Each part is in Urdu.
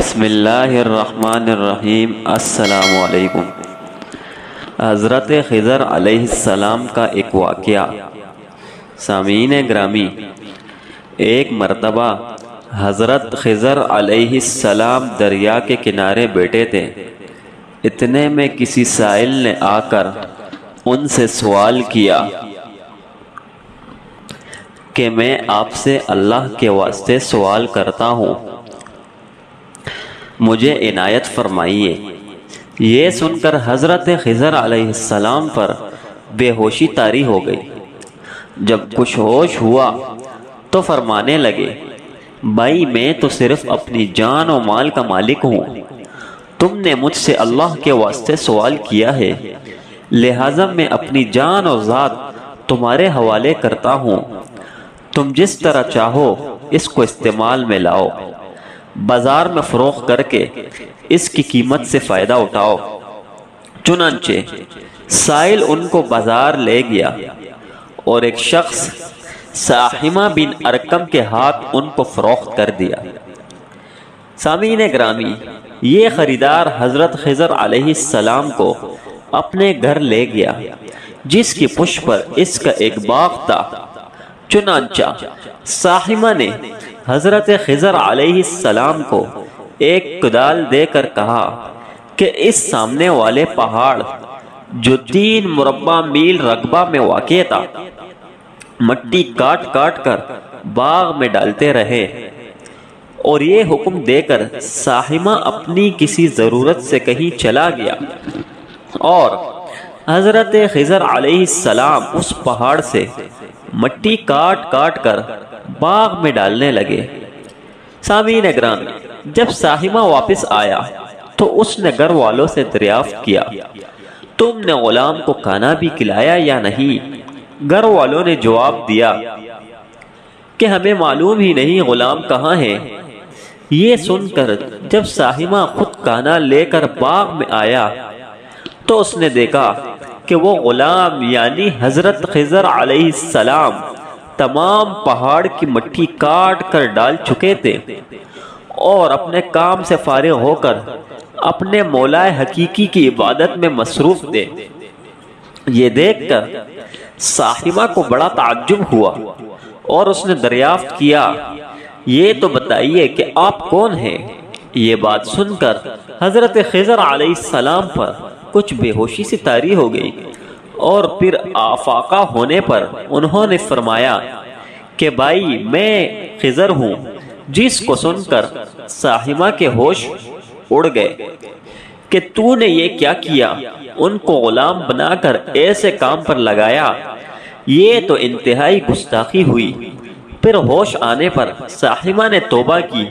بسم اللہ الرحمن الرحیم۔ السلام علیکم۔ حضرت خضر علیہ السلام کا ایک واقعہ۔ سامعین گرامی، ایک مرتبہ حضرت خضر علیہ السلام دریا کے کنارے بیٹھے تھے۔ اتنے میں کسی سائل نے آ کر ان سے سوال کیا کہ میں آپ سے اللہ کے واسطے سوال کرتا ہوں، مجھے عنایت فرمائیے۔ یہ سن کر حضرت خضر علیہ السلام پر بے ہوشی طاری ہو گئی۔ جب کچھ ہوش ہوا تو فرمانے لگے، بھائی میں تو صرف اپنی جان و مال کا مالک ہوں، تم نے مجھ سے اللہ کے واسطے سوال کیا ہے، لہٰذا میں اپنی جان و ذات تمہارے حوالے کرتا ہوں، تم جس طرح چاہو اس کو استعمال میں لاؤ، بازار میں فروخت کر کے اس کی قیمت سے فائدہ اٹھاؤ۔ چنانچہ سائل ان کو بازار لے گیا اور ایک شخص ساحمہ بن ارکم کے ہاتھ ان کو فروخت کر دیا۔ سامعین گرامی، یہ خریدار حضرت خضر علیہ السلام کو اپنے گھر لے گیا، جس کی پشت پر اس کا ایک باغ تھا۔ چنانچہ ساحمہ نے حضرت خضر علیہ السلام کو ایک کدال دے کر کہا کہ اس سامنے والے پہاڑ جو 3 مربع میل رقبہ میں واقع تھا، مٹی کاٹ کاٹ کر باغ میں ڈالتے رہے۔ اور یہ حکم دے کر ساحمہ اپنی کسی ضرورت سے کہیں چلا گیا اور حضرت خضر علیہ السلام اس پہاڑ سے مٹی کاٹ کاٹ کر باغ میں ڈالنے لگے۔ سامعین گرامی، جب ساحمہ واپس آیا تو اس نے گھر والوں سے دریافت کیا، تم نے غلام کو کھانا بھی کھلایا یا نہیں؟ گھر والوں نے جواب دیا کہ ہمیں معلوم ہی نہیں غلام کہاں ہے۔ یہ سن کر جب ساحمہ خود کھانا لے کر باغ میں آیا تو اس نے دیکھا کہ وہ غلام یعنی حضرت خضر علیہ السلام تمام پہاڑ کی مٹی کاٹ کر ڈال چکے تھے اور اپنے کام سے فارغ ہو کر اپنے مولا حقیقی کی عبادت میں مصروف تھے۔ یہ دیکھ کر ساحمہ کو بڑا تعجب ہوا اور اس نے دریافت کیا، یہ تو بتائیے کہ آپ کون ہیں؟ یہ بات سن کر حضرت خضر علیہ السلام پر کچھ بے ہوشی سی طاری ہو گئی اور پھر آفاقہ ہونے پر انہوں نے فرمایا کہ بھائی میں خضر ہوں، جس کو سن کر ساحمہ کے ہوش اڑ گئے کہ تو نے یہ کیا کیا، ان کو غلام بنا کر ایسے کام پر لگایا، یہ تو انتہائی گستاخی ہوئی۔ پھر ہوش آنے پر ساحمہ نے توبہ کی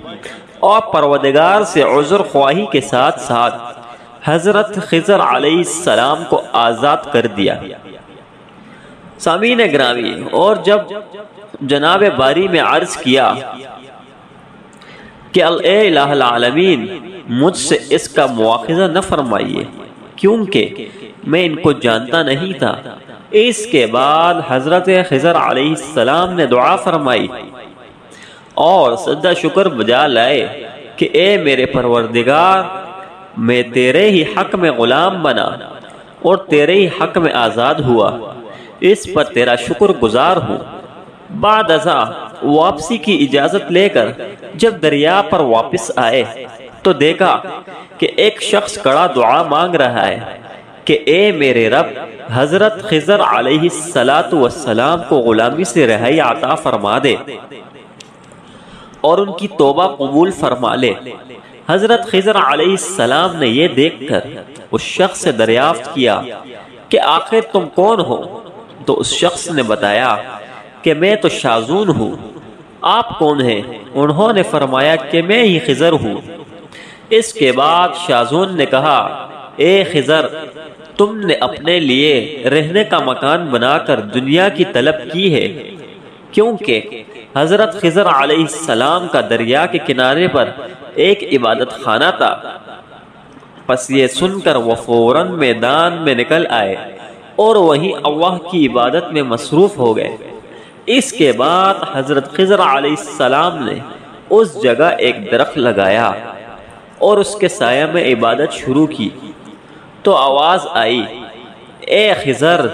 اور پروردگار سے عذر خواہی کے ساتھ ساتھ حضرت خضر علیہ السلام کو آزاد کر دیا۔ سامعین گرامی، اور جب جناب باری میں عرض کیا کہ اے الہ العالمین مجھ سے اس کا مواخذہ نہ فرمائیے کیونکہ میں ان کو جانتا نہیں تھا، اس کے بعد حضرت خضر علیہ السلام نے دعا فرمائی اور سجدہ شکر بجا لائے کہ اے میرے پروردگار، میں تیرے ہی حق میں غلام بنا اور تیرے ہی حق میں آزاد ہوا، اس پر تیرا شکر گزار ہوں۔ بعد ازاں واپسی کی اجازت لے کر جب دریا پر واپس آئے تو دیکھا کہ ایک شخص کڑا دعا مانگ رہا ہے کہ اے میرے رب، حضرت خضر علیہ السلام کو غلامی سے رہائی عطا فرما دے اور ان کی توبہ قبول فرما لے۔ حضرت خضر علیہ السلام نے یہ دیکھ کر اس شخص سے دریافت کیا کہ آخر تم کون ہو؟ تو اس شخص نے بتایا کہ میں تو شازون ہوں، آپ کون ہیں؟ انہوں نے فرمایا کہ میں ہی خضر ہوں۔ اس کے بعد شازون نے کہا، اے خضر، تم نے اپنے لیے رہنے کا مکان بنا کر دنیا کی طلب کی ہے، کیونکہ حضرت خضر علیہ السلام کا دریا کے کنارے پر ایک عبادت خانہ تھا۔ پس یہ سن کر وہ فوراً میدان میں نکل آئے اور وہیں اللہ کی عبادت میں مصروف ہو گئے۔ اس کے بعد حضرت خضر علیہ السلام نے اس جگہ ایک درخت لگایا اور اس کے سایہ میں عبادت شروع کی تو آواز آئی، اے خضر،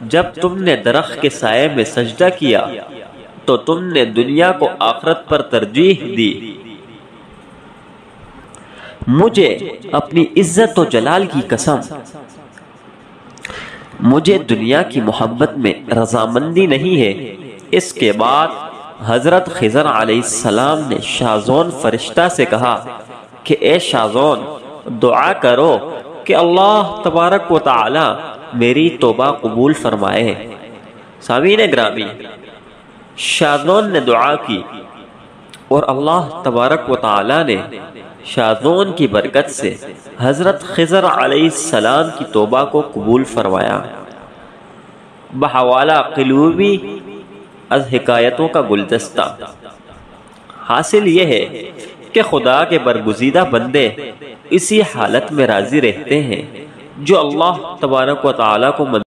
جب تم نے درخت کے سائے میں سجدہ کیا تو تم نے دنیا کو آخرت پر ترجیح دی۔ مجھے اپنی عزت و جلال کی قسم، مجھے دنیا کی محبت میں رضامندی نہیں ہے۔ اس کے بعد حضرت خضر علیہ السلام نے شازون فرشتہ سے کہا کہ اے شازون، دعا کرو کہ اللہ تبارک و تعالی میری توبہ قبول فرمائے۔ سامعین گرامی، شازون نے دعا کی اور اللہ تبارک و تعالی نے شازون کی برکت سے حضرت خضر علیہ السلام کی توبہ کو قبول فرمایا۔ بحوالہ قلوبی از حکایتوں کا گلدستہ۔ حاصل یہ ہے کہ خدا کے برگزیدہ بندے اسی حالت میں راضی رہتے ہیں جو اللہ تبارک و تعالیٰ کو